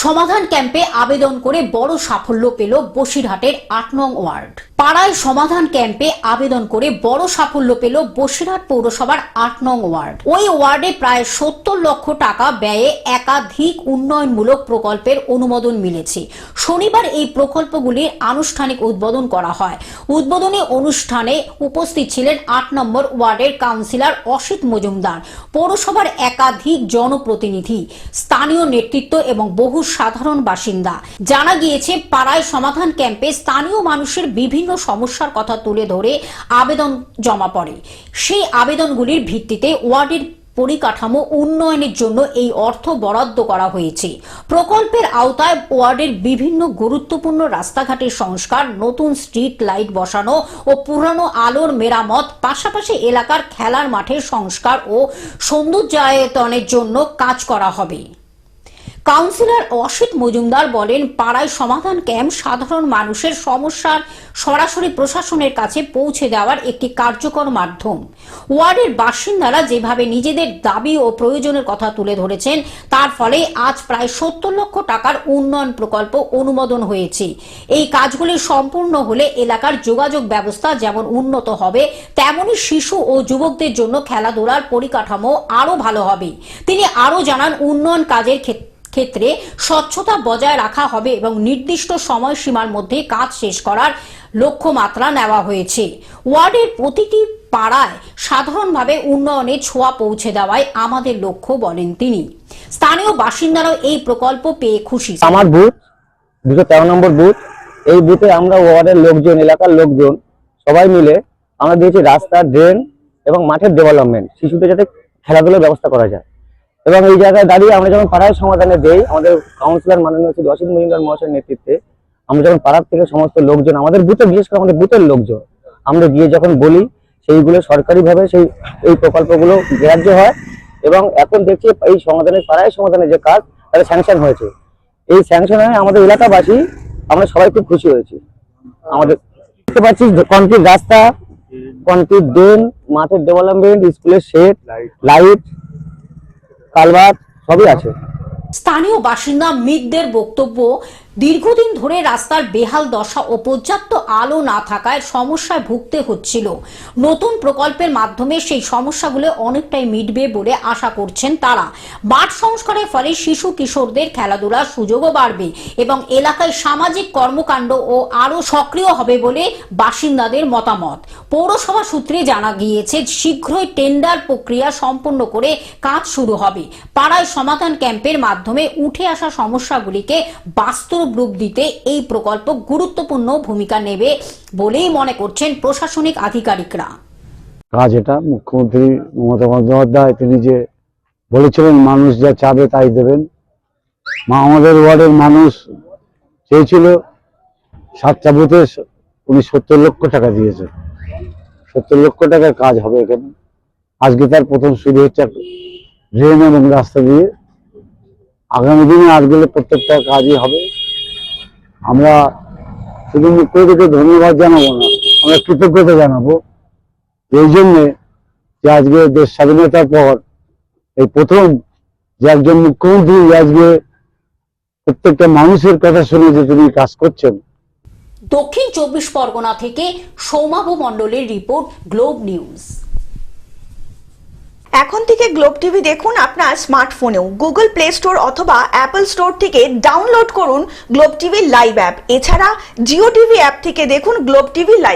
সমাধান ক্যাম্পে আবেদন করে বড় সাফল্য পেল বসিরহাটের ৮ নং ওয়ার্ড। পাড়ায় সমাধান ক্যাম্পে আবেদন করে বড় সাফল্য পেল বসিরহাট পৌরসভার ৮ নং ওয়ার্ড। ওই ওয়ার্ডে প্রায় ৭০ লক্ষ টাকা ব্যয়ে একাধিক উন্নয়নমূলক প্রকল্পের অনুমোদন মিলেছে। শনিবার এই প্রকল্পগুলির আনুষ্ঠানিক উদ্বোধন করা হয়। উদ্বোধনী অনুষ্ঠানে উপস্থিত ছিলেন ৮ নম্বর ওয়ার্ডের কাউন্সিলর অসিত মজুমদার, পৌরসভার একাধিক জনপ্রতিনিধি, স্থানীয় নেতৃত্ব এবং বহু সাধারণ বাসিন্দা। জানা গিয়েছে, পাড়ায় সমাধান ক্যাম্পে স্থানীয় মানুষের বিভিন্ন সমস্যার কথা তুলে ধরে আবেদন জমা পড়ে। সেই আবেদনগুলির ভিত্তিতে ওয়ার্ডের পরিকাঠামো উন্নয়নের জন্য এই অর্থ বরাদ্দ করা হয়েছে। প্রকল্পের আওতায় ওয়ার্ডের বিভিন্ন গুরুত্বপূর্ণ রাস্তাঘাটের সংস্কার, নতুন স্ট্রিট লাইট বসানো ও পুরানো আলোর মেরামত, পাশাপাশি এলাকার খেলার মাঠের সংস্কার ও সৌন্দর্যায়নের জন্য কাজ করা হবে। কাউন্সিলর অসিত মজুমদার বলেন, পাড়ায় সমাধান ক্যাম্প সাধারণ মানুষের সমস্যার সরাসরি প্রশাসনের কাছে পৌঁছে দেওয়ার একটি কার্যকর মাধ্যম। ওয়ার্ডের বাসিন্দারা যেভাবে নিজেদের দাবি ও প্রয়োজনের কথা তুলে ধরেছেন, তার ফলে আজ প্রায় ৭০ লক্ষ টাকার উন্নয়ন প্রকল্প অনুমোদন হয়েছে। এই কাজগুলি সম্পূর্ণ হলে এলাকার যোগাযোগ ব্যবস্থা যেমন উন্নত হবে, তেমনি শিশু ও যুবকদের জন্য খেলাধুলার পরিকাঠামো আরো ভালো হবে। তিনি আরো জানান, উন্নয়ন কাজের ক্ষেত্রে স্বচ্ছতা বজায় রাখা হবে এবং নির্দিষ্ট সময়সীমার মধ্যে কাজ শেষ করার লক্ষ্যমাত্রা নেওয়া হয়েছে। ওয়ার্ডের প্রতিটি পাড়ায় সাধারণভাবে উন্নয়নের ছোঁয়া পৌঁছে দেওয়াই আমাদের লক্ষ্য বলেন তিনি। স্থানীয় বাসিন্দারাও এই প্রকল্প পেয়ে খুশি। আমার বুথ 213 নম্বর বুথ। এই বুথে আমরা ওয়ার্ডের লোকজন, এলাকার লোকজন সবাই মিলে আমরা দিয়েছি রাস্তা, ড্রেন এবং মাঠের ডেভেলপমেন্ট, শিশুদের যাতে খেলাধুলার ব্যবস্থা করা যায়। এবং এই জায়গায় দাঁড়িয়ে আমরা যখন পাড়ায় সমাধানে দেই, আমাদের কাউন্সিলর মাননীয় শ্রী অসিত মজুমদার মহাশয়ের নেতৃত্বে আমরা যখন পাড়ার থেকে সমস্ত লোকজন, আমাদের বুথে বিশেষ করে আমাদের বুথের লোকজন, আমরা গিয়ে যখন বলি, সেইগুলো সরকারিভাবে এই প্রকল্পগুলো গ্রাহ্য হয়। এবং এখন দেখছি এই সমাধানের, পাড়ায় সমাধানের যে কাজ, তাদের স্যাংশন হয়েছে। এই স্যাংশন হয়ে আমাদের এলাকাবাসী আমরা সবাই খুব খুশি হয়েছি। আমাদের দেখতে পাচ্ছি কংক্রিট রাস্তা, কংক্রিট ড্রেন, মাঠের ডেভেলপমেন্ট, স্কুলের শেড, লাইট, কালভার্ট সবই আছে। স্থানীয় বাসিন্দা মিতদের বক্তব্য, দীর্ঘদিন ধরে রাস্তার বেহাল দশা ও পর্যাপ্ত আলো না থাকায় সমস্যায় ভুগতে হচ্ছিল। নতুন প্রকল্পের মাধ্যমে সেই সমস্যাগুলো অনেকটাই মিটবে বলে আশা করছেন তারা। মাঠ সংস্কারের ফলে শিশু কিশোরদের খেলাধুলার সুযোগও বাড়বে এবং এলাকায় সামাজিক কর্মকাণ্ড ও আরো সক্রিয় হবে বলে বাসিন্দাদের মতামত। পৌরসভা সূত্রে জানা গিয়েছে, শীঘ্রই টেন্ডার প্রক্রিয়া সম্পন্ন করে কাজ শুরু হবে। পাড়ায় সমাধান ক্যাম্পের মাধ্যমে উঠে আসা সমস্যাগুলিকে বাস্তব রূপ দিতে এই প্রকল্প গুরুত্বপূর্ণ ভূমিকা নেবে বলেই মনে করছেন প্রশাসনিক আধিকারিকরা। কাজ এটা মুখ্যমন্ত্রী মমতা বন্দ্যোপাধ্যায় তিনি যে বলেছিলেন, মানুষ যা চাবে তাই দেবেন। আমাদের ওয়ার্ডের মানুষ চেয়েছিল 7টা বুথে, উনি 70 লক্ষ টাকা দিয়েছেন। 70 লক্ষ টাকার কাজ হবে এখানে। আজকে তার প্রথম শুরু হচ্ছে ড্রেন এবং রাস্তা দিয়ে। আগামী দিনে আর গেলে প্রত্যেকটা কাজই হবে। আমরা শুধু মুখ্যমন্ত্রীকে ধন্যবাদ জানাবো না, আমরা কৃতজ্ঞতা জানাবো এই জন্যে যে আজকে দেশ স্বাধীনতার পর এই প্রথম যে একজন মুখ্যমন্ত্রী আজকে প্রত্যেকটা মানুষের কথা শুনে যে তিনি কাজ করছেন। দক্ষিণ 24 পরগনা থেকে সৌমাভ মণ্ডলের রিপোর্ট, গ্লোব নিউজ। এখন থেকে গ্লোব টিভি দেখুন আপনার স্মার্টফোনেও। গুগল প্লে স্টোর অথবা অ্যাপল স্টোর থেকে ডাউনলোড করুন গ্লোব টিভি লাইভ অ্যাপ। এছাড়া জিও টিভি অ্যাপ থেকে দেখুন গ্লোব টিভি লাইভ।